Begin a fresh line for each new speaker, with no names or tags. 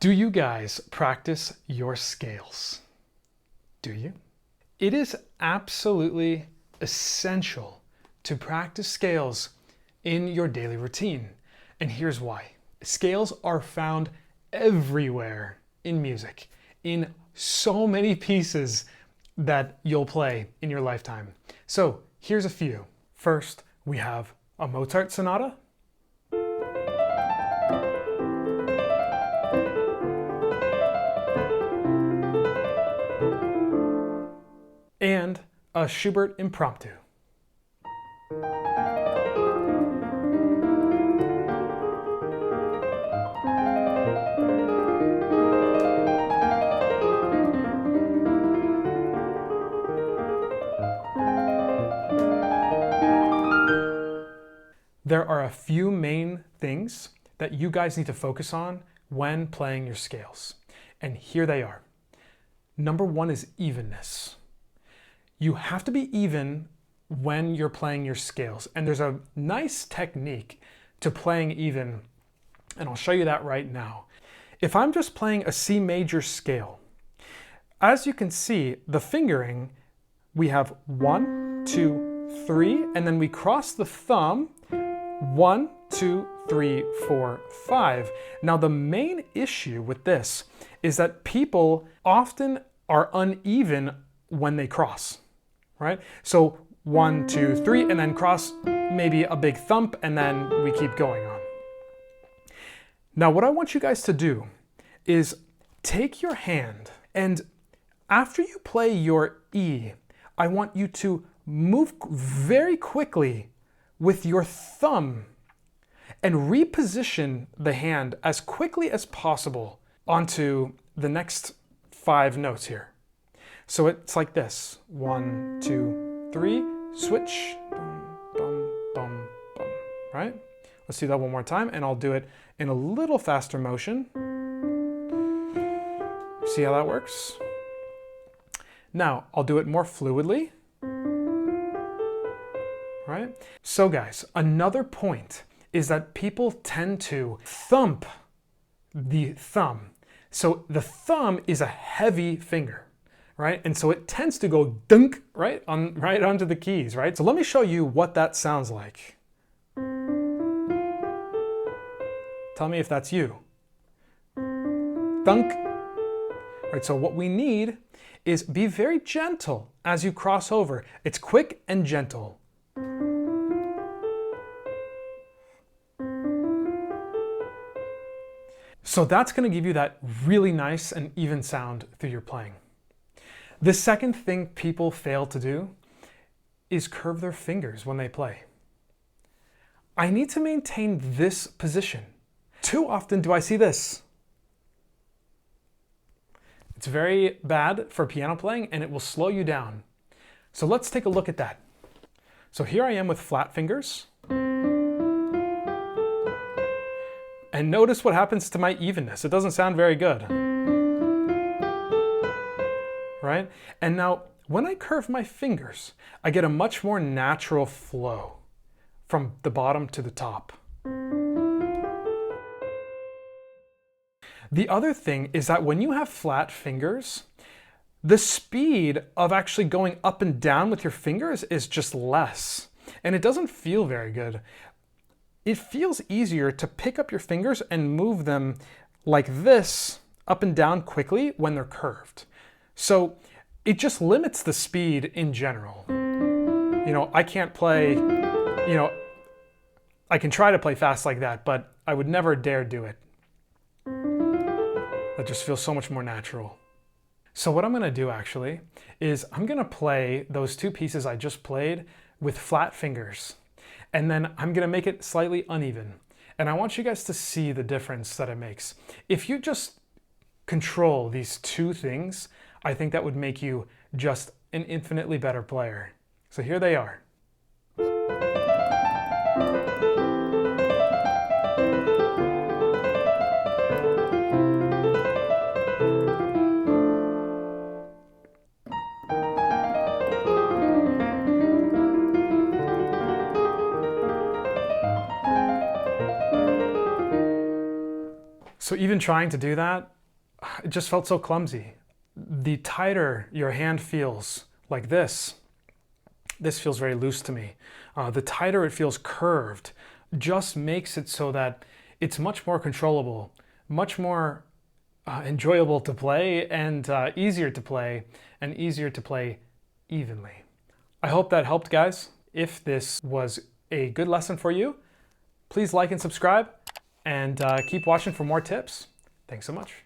Do you guys practice your scales? Do you? It is absolutely essential to practice scales in your daily routine. And here's why. Scales are found everywhere in music, in so many pieces that you'll play in your lifetime. So here's a few. First, we have a Mozart Sonata, and a Schubert Impromptu. There are a few main things that you guys need to focus on when playing your scales. And here they are. Number one is evenness. You have to be even when you're playing your scales. And there's a nice technique to playing even, and I'll show you that right now. If I'm just playing a C major scale, as you can see, the fingering, we have 1, 2, 3, and then we cross the thumb, 1, 2, 3, 4, 5. Now the main issue with this is that people often are uneven when they cross, right? So 1, 2, 3, and then cross, maybe a big thump, and then we keep going on. Now what I want you guys to do is take your hand, and after you play your E, I want you to move very quickly with your thumb and reposition the hand as quickly as possible onto the next 5 notes here. So it's like this: 1, 2, 3, switch, bum, bum, bum, bum, right? Let's do that one more time, and I'll do it in a little faster motion. See how that works? Now, I'll do it more fluidly. Right? So guys, another point is that people tend to thump the thumb. So the thumb is a heavy finger, right? And so it tends to go dunk right onto the keys, right? So let me show you what that sounds like. Tell me if that's you. Dunk. Right, so what we need is be very gentle as you cross over. It's quick and gentle. So that's going to give you that really nice and even sound through your playing. The second thing people fail to do is curve their fingers when they play. I need to maintain this position. Too often do I see this. It's very bad for piano playing, and it will slow you down. So let's take a look at that. So here I am with flat fingers. And notice what happens to my evenness. It doesn't sound very good. Right? And now, when I curve my fingers, I get a much more natural flow from the bottom to the top. The other thing is that when you have flat fingers, the speed of actually going up and down with your fingers is just less. And it doesn't feel very good. It feels easier to pick up your fingers and move them like this up and down quickly when they're curved. So it just limits the speed in general. You know, I can't play, I can try to play fast like that, but I would never dare do it. That just feels so much more natural. So what I'm gonna do actually is I'm gonna play those 2 pieces I just played with flat fingers. And then I'm gonna make it slightly uneven. And I want you guys to see the difference that it makes. If you just control these 2 things, I think that would make you just an infinitely better player. So here they are. So even trying to do that it just felt so clumsy. The tighter your hand feels, like this feels very loose to me. The tighter it feels curved just makes it so that it's much more controllable, much more enjoyable to play, and easier to play evenly. I hope that helped, guys. If this was a good lesson for you, please like and subscribe, and keep watching for more tips. Thanks so much.